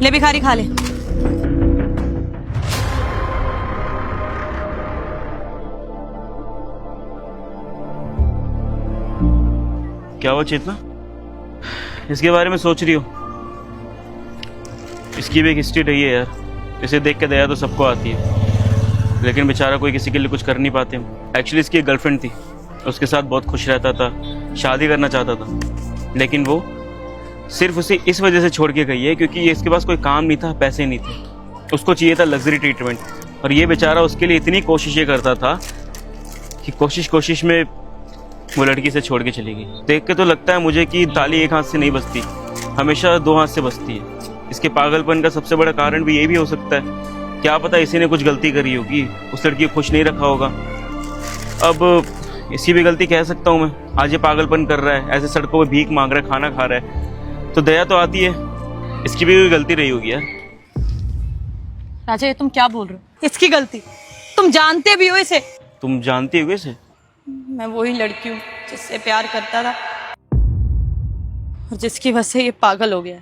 ले भिखारी खा ले। क्या हुआ चेतना? इसके बारे में सोच रही हो? इसकी भी एक हिस्ट्री रही है यार। इसे देख के दया तो सबको आती है, लेकिन बेचारा कोई किसी के लिए कुछ कर नहीं पाते। एक्चुअली इसकी एक गर्लफ्रेंड थी, उसके साथ बहुत खुश रहता था, शादी करना चाहता था, लेकिन वो सिर्फ उसे इस वजह से छोड़ के गई है क्योंकि इसके पास कोई काम नहीं था, पैसे नहीं थे। उसको चाहिए था लग्जरी ट्रीटमेंट, और ये बेचारा उसके लिए इतनी कोशिशें करता था कि कोशिश में वो लड़की से छोड़ के चली गई। देख के तो लगता है मुझे कि ताली एक हाथ से नहीं बजती, हमेशा दो हाथ से बजती है। इसके पागलपन का सबसे बड़ा कारण भी ये भी हो सकता है, क्या पता इसी ने कुछ गलती करी होगी, उस लड़की को खुश नहीं रखा होगा। अब इसकी भी गलती कह सकता हूँ मैं। आज ये पागलपन कर रहा है, ऐसे सड़कों पे भीख मांग रहा है, खाना खा रहा है, तो दया तो आती है। इसकी भी कोई गलती रही होगी यार। राजा, ये तुम क्या बोल रहे हो? इसकी गलती? तुम जानते भी हो इसे? तुम जानती हो इसे? मैं वही लड़की हूँ जिससे प्यार करता था और जिसकी वजह से ये पागल हो गया।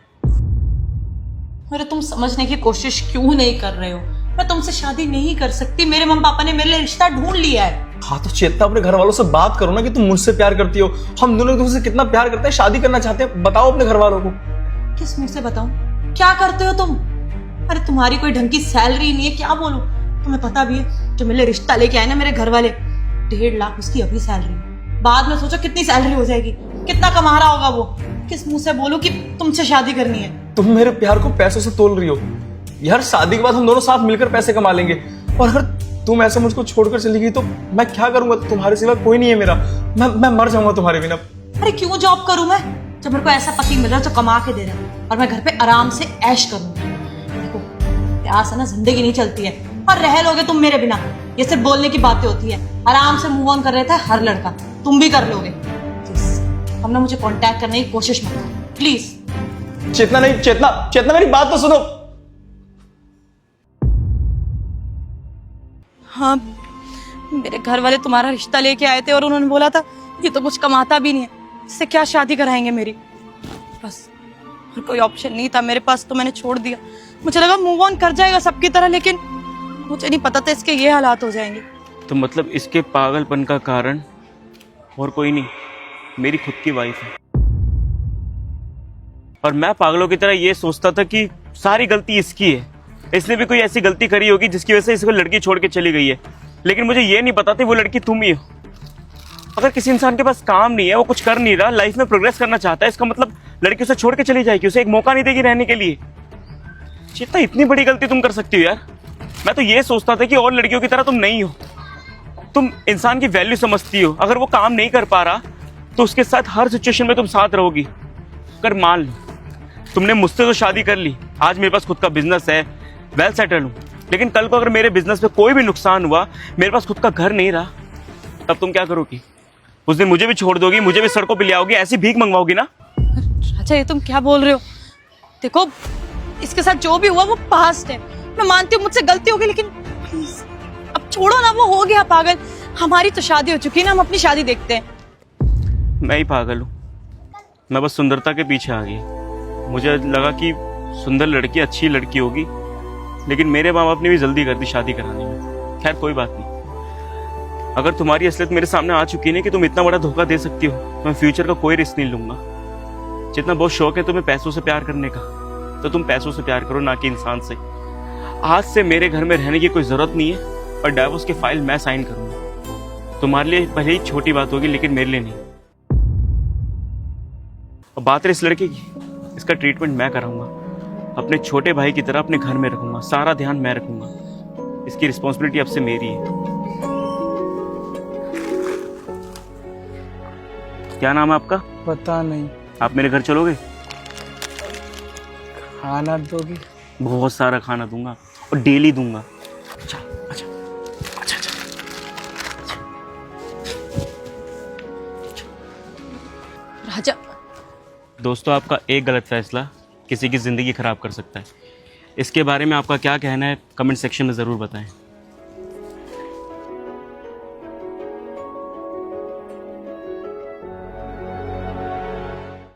अरे तुम समझने की कोशिश क्यों नहीं कर रहे हो? मैं तुमसे शादी नहीं कर सकती, मेरे मम्मी पापा ने मेरे लिए रिश्ता ढूंढ लिया है। हाँ तो चेतना, अपने घर वालों से बात करो ना कि तुम मुझसे प्यार करती हो। हम दोनों एक दूसरे से कितना प्यार करते हैं, शादी करना चाहते हैं। बताओ अपने घर वालों को। किस मुंह से बताऊं? क्या करते हो तुम? अरे तुम्हारी कोई ढंग की सैलरी नहीं है, क्या बोलूं? तुम्हें पता भी है जो मेरे रिश्ता लेके आए ना मेरे घर वाले, 1.5 लाख उसकी अभी सैलरी, बाद में सोचो कितनी सैलरी हो जाएगी, कितना कमा रहा होगा वो। किस मुंह से बोलूं कि तुमसे शादी करनी है? तुम मेरे प्यार को पैसों से तोल रही हो यार। शादी के बाद हम दोनों साथ मिलकर पैसे कमा लेंगे, और अगर तुम ऐसे मुझको छोड़कर चली गई तो मैं क्या करूंगा? तुम्हारे सिवा कोई नहीं है मेरा। मैं मर जाऊंगा तुम्हारे बिना। अरे क्यों जॉब करूं मैं, जब मेरे को ऐसा पति मिल रहा है जो कमा के दे रहा है, और मैं घर पे आराम से ऐश करूंगी। देखो प्यार से ना जिंदगी नहीं चलती है, और रह लोगे तुम मेरे बिना, ये सिर्फ बोलने की बातें होती है। आराम से मूव ऑन कर रहे थे हर लड़का, तुम भी कर लोगे। प्लीज हमने मुझे कांटेक्ट करने की कोशिश मत करो प्लीज। चेतना नहीं, चेतना मेरी बात तो सुनो। हाँ, मेरे घर वाले तुम्हारा रिश्ता लेके आए थे और उन्होंने बोला था ये तो कुछ कमाता भी नहीं है, इससे क्या शादी कराएंगे मेरी। बस और कोई ऑप्शन नहीं था मेरे पास, तो मैंने छोड़ दिया। मुझे लगा मूव ऑन कर जाएगा सबकी तरह, लेकिन मुझे नहीं पता था इसके ये हालात हो जाएंगे। तो मतलब इसके पागलपन का कारण और कोई नहीं, मेरी खुद की वाइफ है। और मैं पागलों की तरह ये सोचता था कि सारी गलती इसकी है, इसने भी कोई ऐसी गलती करी होगी जिसकी वजह से इसको लड़की छोड़ के चली गई है। लेकिन मुझे ये नहीं पता था वो लड़की तुम ही हो। अगर किसी इंसान के पास काम नहीं है, वो कुछ कर नहीं रहा, लाइफ में प्रोग्रेस करना चाहता है, इसका मतलब लड़की उसे छोड़ के चली जाएगी, उसे एक मौका नहीं देगी रहने के लिए। चेतना, इतनी बड़ी गलती तुम कर सकती हो यार? मैं तो ये सोचता था कि और लड़कियों की तरह तुम नहीं हो, तुम इंसान की वैल्यू समझती हो। अगर वो काम नहीं कर पा रहा तो उसके साथ हर सिचुएशन में तुम साथ रहोगी। अगर मान लो तुमने मुझसे तो शादी कर ली, आज मेरे पास खुद का बिजनेस है, वेल सेटल हूं, लेकिन कल को अगर मेरे बिजनेस में कोई भी नुकसान हुआ, मेरे पास खुद का घर नहीं रहा, तब तुम क्या करोगी? उस दिन मुझे भी छोड़ दोगी, मुझे भी सड़कों पे ले आओगी, ऐसी भीख मंगवाओगी ना? अच्छा ये तुम क्या बोल रहे हो? देखो इसके साथ जो भी हुआ वो पास्ट है, मैं मानती हूँ मुझसे गलती होगी, लेकिन प्लीज अब छोड़ो ना, वो हो गया पागल। हमारी तो शादी हो चुकी है ना, हम अपनी शादी देखते हैं। मैं ही पागल हूँ, मैं बस सुंदरता के पीछे आ गई। मुझे लगा कि सुंदर लड़की अच्छी लड़की होगी, लेकिन मेरे माँ बाप ने भी जल्दी कर दी शादी कराने में। खैर कोई बात नहीं, अगर तुम्हारी असलियत मेरे सामने आ चुकी है कि तुम इतना बड़ा धोखा दे सकती हो, तो मैं फ्यूचर का कोई रिस्क नहीं लूंगा। जितना बहुत शौक है तुम्हें पैसों से प्यार करने का, तो तुम पैसों से प्यार करो, ना कि इंसान से। आज से मेरे घर में रहने की कोई जरूरत नहीं है, और डाइवोर्स की फाइल मैं साइन करूंगा। तुम्हारे लिए भले ही छोटी बात होगी, लेकिन मेरे लिए नहीं। और बात रही इस लड़के की, इसका ट्रीटमेंट मैं कराऊंगा, अपने छोटे भाई की तरह अपने घर में रखूंगा, सारा ध्यान मैं रखूंगा। इसकी रिस्पॉन्सिबिलिटी अब से मेरी है। क्या नाम है आपका? पता नहीं। आप मेरे घर चलोगे? खाना दोगे? बहुत सारा खाना दूंगा, और डेली दूंगा। अच्छा अच्छा अच्छा अच्छा। राजा, दोस्तों, आपका एक गलत फैसला किसी की ज़िंदगी ख़राब कर सकता है। इसके बारे में आपका क्या कहना है, कमेंट सेक्शन में ज़रूर बताएं।